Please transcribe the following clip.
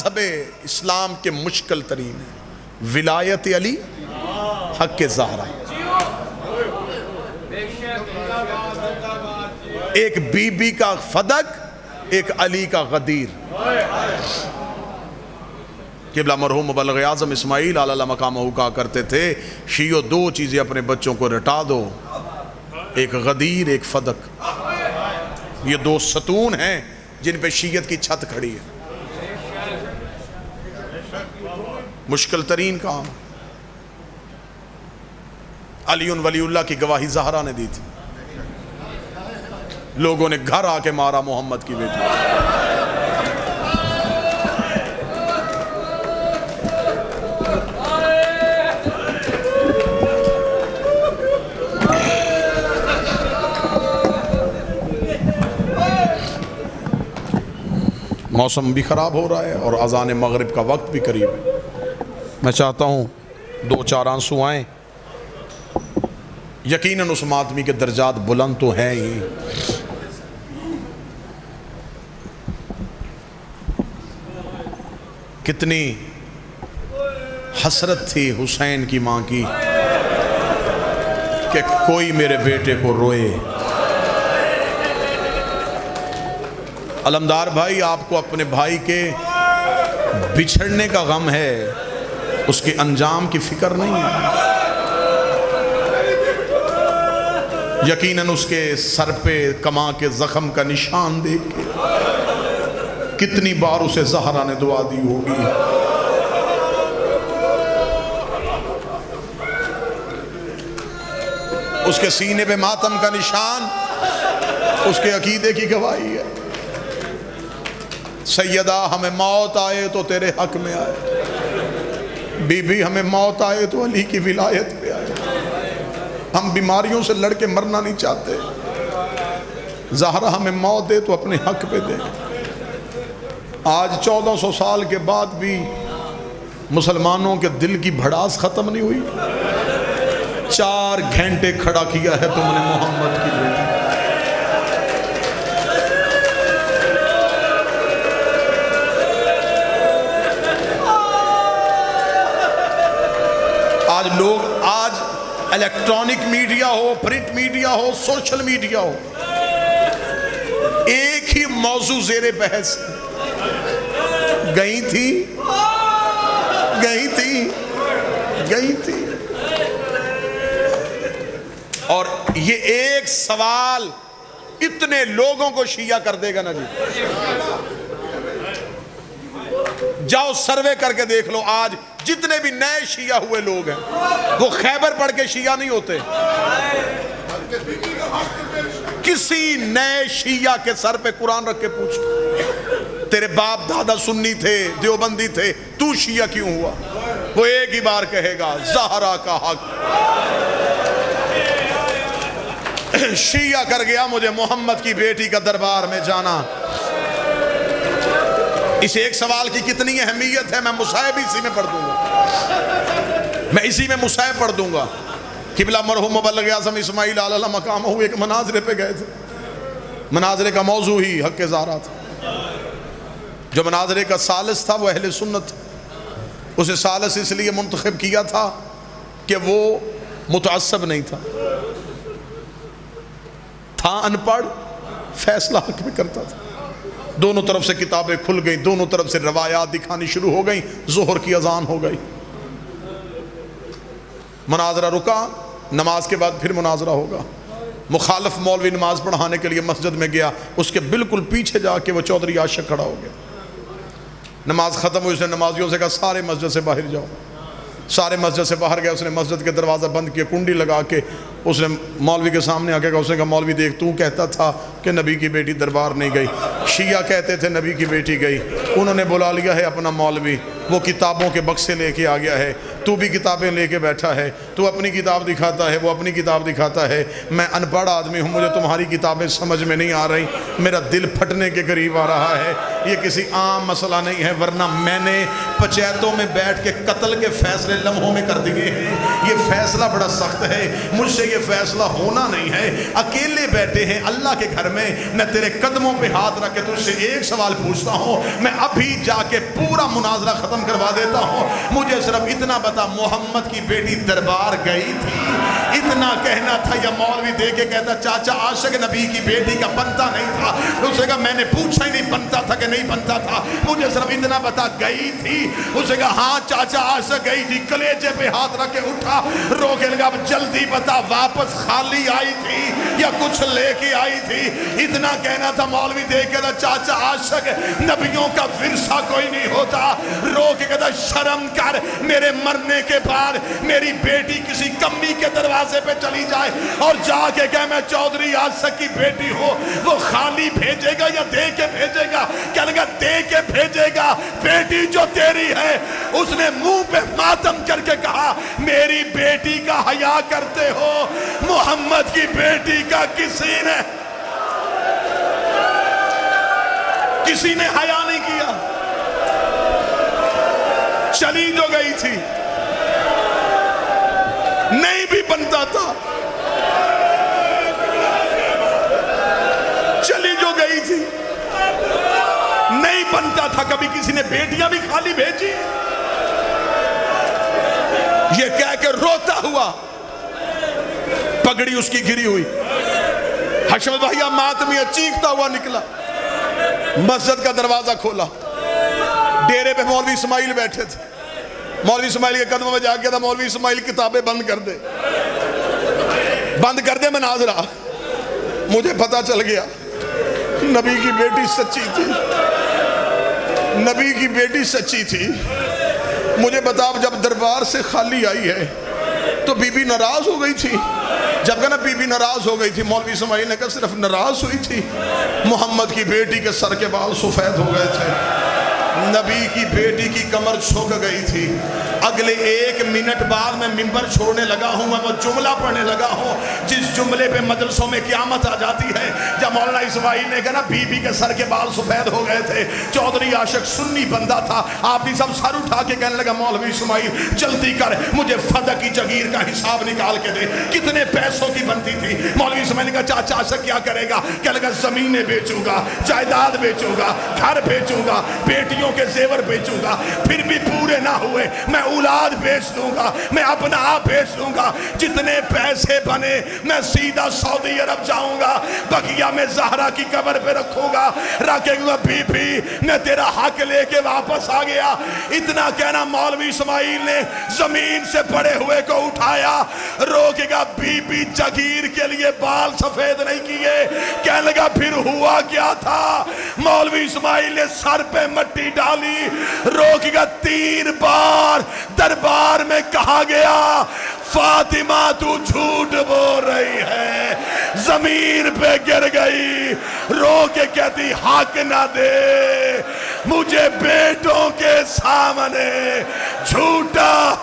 مذہب اسلام کے مشکل ترین ہے ولایت علی حق زہرا. ایک بی بی کا فدق، ایک علی کا غدیر. قبلہ مرحوم مبلغ اعظم اسماعیل علیہ مقامہ کہا کرتے تھے شیعو دو چیزیں اپنے بچوں کو رٹا دو، ایک غدیر ایک فدق. یہ دو ستون ہیں جن پہ شیعت کی چھت کھڑی ہے. مشکل ترین کام. علی ولی اللہ کی گواہی زہرا نے دی تھی، لوگوں نے گھر آ کے مارا محمد کی بیٹی. موسم بھی خراب ہو رہا ہے اور اذان مغرب کا وقت بھی قریب ہے. میں چاہتا ہوں دو چار آنسو آئیں. یقیناً اس ماتمی کے درجات بلند تو ہیں ہی. کتنی حسرت تھی حسین کی ماں کی کہ کوئی میرے بیٹے کو روئے. علمدار بھائی، آپ کو اپنے بھائی کے بچھڑنے کا غم ہے، اس کے انجام کی فکر نہیں ہے. یقیناً اس کے سر پہ کماں کے زخم کا نشان دیکھ کے کتنی بار اسے زہرا نے دعا دی ہوگی. اس کے سینے پہ ماتم کا نشان اس کے عقیدے کی گواہی ہے. سیدہ ہمیں موت آئے تو تیرے حق میں آئے، بی بی ہمیں موت آئے تو علی کی ولایت پہ آئے. ہم بیماریوں سے لڑ کے مرنا نہیں چاہتے. زہرا ہمیں موت دے تو اپنے حق پہ دے. آج 1400 سال کے بعد بھی مسلمانوں کے دل کی بھڑاس ختم نہیں ہوئی. 4 گھنٹے کھڑا کیا ہے تم نے محمد کی بیٹی. آج الیکٹرانک میڈیا ہو، پرنٹ میڈیا ہو، سوشل میڈیا ہو، ایک ہی موضوع زیر بحث. گئی تھی اور یہ ایک سوال اتنے لوگوں کو شیعہ کر دے گا نا جی. جاؤ سروے کر کے دیکھ لو، آج جتنے بھی نئے شیعہ ہوئے لوگ ہیں وہ خیبر پڑھ کے شیعہ نہیں ہوتے. کسی نئے شیعہ کے سر پہ قرآن رکھ کے پوچھ تیرے باپ دادا سنی تھے، دیوبندی تھے، تو شیعہ کیوں ہوا؟ وہ ایک ہی بار کہے گا زہرا کا حق. شیعہ کر گیا مجھے محمد کی بیٹی کا دربار میں جانا. اس ایک سوال کی کتنی اہمیت ہے. میں مصائب اسی میں پڑھ دوں گا، میں اسی میں مصائب پڑھ دوں گا. قبلہ مرحوم مبلغ اعظم اسماعیل علیہ مقامہ ایک مناظرے پہ گئے تھے. مناظرے کا موضوع ہی حق زہرا تھا. جو مناظرے کا ثالث تھا وہ اہل سنت. اسے ثالث اس لیے منتخب کیا تھا کہ وہ متعصب نہیں تھا ان پڑھ، فیصلہ حق میں کرتا تھا. دونوں طرف سے کتابیں کھل گئیں، دونوں طرف سے روایات دکھانی شروع ہو گئیں. ظہر کی اذان ہو گئی، مناظرہ رکا. نماز کے بعد پھر مناظرہ ہوگا. مخالف مولوی نماز پڑھانے کے لیے مسجد میں گیا، اس کے بالکل پیچھے جا کے وہ چودھری عاشق کھڑا ہو گیا. نماز ختم ہوئی، اس نے نمازیوں سے کہا سارے مسجد سے باہر جاؤ. سارے مسجد سے باہر گئے. اس نے مسجد کے دروازہ بند کیا، کنڈی لگا کے اس نے مولوی کے سامنے آ کے کہا، اس نے کہا مولوی دیکھ، تو کہتا تھا کہ نبی کی بیٹی دربار نہیں گئی، شیعہ کہتے تھے نبی کی بیٹی گئی. انہوں نے بلا لیا ہے اپنا مولوی، وہ کتابوں کے بکسے لے کے آ گیا ہے، تو بھی کتابیں لے کے بیٹھا ہے. تو اپنی کتاب دکھاتا ہے، وہ اپنی کتاب دکھاتا ہے. میں ان پڑھ آدمی ہوں، مجھے تمہاری کتابیں سمجھ میں نہیں آ رہی. میرا دل پھٹنے کے قریب آ رہا ہے. یہ کسی عام مسئلہ نہیں ہے، ورنہ میں نے پنچایتوں میں بیٹھ کے قتل کے فیصلے لمحوں میں کر دیے ہیں. یہ فیصلہ بڑا سخت ہے، مجھ سے یہ فیصلہ ہونا نہیں ہے. اکیلے بیٹھے ہیں اللہ کے گھر میں میں تیرے قدموں پہ ہاتھ رکھ کے تجھ سے ایک سوال پوچھتا ہوں، میں ابھی جا کے پورا مناظرہ ختم کروا دیتا ہوں، مجھے صرف اتنا بتا، محمد کی بیٹی دربار گئی تھی؟ اتنا کہنا تھا یا مولوی دے کے کہتا چاچا عاشق نبی کی بیٹی کا بنتا نہیں تھا؟ اسے کہا میں نے پوچھا ہی نہیں بنتا تھا کہ نہیں بنتا تھا، مجھے صرف اتنا بتا گئی تھی؟ اسے کہا ہاں چاچا عاشق گئی تھی۔ کلیجے پہ ہاتھ رکھ کے اٹھا، رو کے لگا اب جلدی بتا واپس خالی آئی تھی یا کچھ لے کے آئی تھی؟ اتنا کہنا تھا، مولوی دے کے کہتا چاچا عاشق نبیوں کا ورثہ کوئی نہیں ہوتا۔ رو کے کہتا شرم کر، میرے مرنے کے بعد میری بیٹی کسی کمی کے دروازے پہ چلی جائے اور جا کے کہ میں چودھری عاشق کی بیٹی ہوں، وہ خالی بھیجے گا یا دے کے بھیجے گا؟ کہنے گا دے کے بھیجے گا، بیٹی جو تیری ہے۔ اس نے منہ پہ ماتم کر کے کہا میری بیٹی کا حیا کرتے ہو، محمد کی بیٹی کا کسی نے حیا نہیں کیا۔ چلی جو گئی تھی، نہیں بھی بنتا تھا، چلی جو گئی تھی، نہیں بنتا تھا۔ کبھی کسی نے بیٹیاں بھی خالی بھیجی؟ یہ کہہ کے روتا ہوا، پگڑی اس کی گری ہوئی، حشمت بھائیہ ماتمیہ چیختا ہوا نکلا، مسجد کا دروازہ کھولا، ڈیرے پہ مولوی اسماعیل بیٹھے تھے۔ مولوی اسماعیل کے قدموں میں جا کے تھا، مولوی اسماعیل کتابیں بند کر دے، بند کر دے مناظرہ۔ مجھے پتا چل گیا نبی کی بیٹی سچی تھی، نبی کی بیٹی سچی تھی۔ مجھے بتا جب دربار سے خالی آئی ہے تو بی بی ناراض ہو گئی تھی؟ جب کہنا بی بی ناراض ہو گئی تھی، مولوی اسماعیل نے کہا صرف ناراض ہوئی تھی، محمد کی بیٹی کے سر کے بال سفید ہو گئے تھے، نبی کی بیٹی کی کمر جھک گئی تھی۔ اگلے 1 منٹ بعد میں منبر چھوڑنے لگا ہوں، میں وہ جملہ پڑھنے لگا ہوں جس جملے پہ مجلسوں میں قیامت آ جاتی ہے۔ جب مولانا اسماعیل نے کہا نا بی بی کے سر کے بال سفید ہو گئے تھے، چودھری عاشق سنی بندہ تھا، آپ نے سب سر اٹھا کے کہنے لگا مولوی اسماعیل جلدی کر، مجھے فدہ کی جگیر کا حساب نکال کے دے، کتنے پیسوں کی بنتی تھی؟ مولوی اسماعیل نے کہا چاچا عاشق کیا کرے گا؟ کہنے لگا زمینیں بیچوں گا، جائیداد بیچوں گا، گھر بیچوں گا، بیٹیوں کے زیور بیچوں گا، پھر بھی پورے نہ ہوئے میں اولاد بیچ دوں گا، میں اپنا آپ بیچ دوں گا، جتنے پیسے بنے میں سیدھا سعودی عرب جاؤں گا، بقیہ میں زہرا کی قبر پہ رکھوں گا، رکھے گا بی بی میں تیرا حق لے کے واپس آ گیا۔ اتنا کہنا مولوی اسماعیل نے زمین سے پڑے ہوئے کو اٹھایا، روکے گا بی بی جگیر کے لیے بال سفید نہیں کیے۔ کہنے لگا پھر ہوا کیا تھا؟ مولوی اسماعیل نے سر پہ مٹی ڈالی، روکے گا 3 بار دربار میں کہا گیا فاطمہ تو جھوٹ بول رہی ہے، زمین پہ گر گئی، رو کے کہتی حق نہ دے مجھے بیٹوں کے سامنے جھوٹا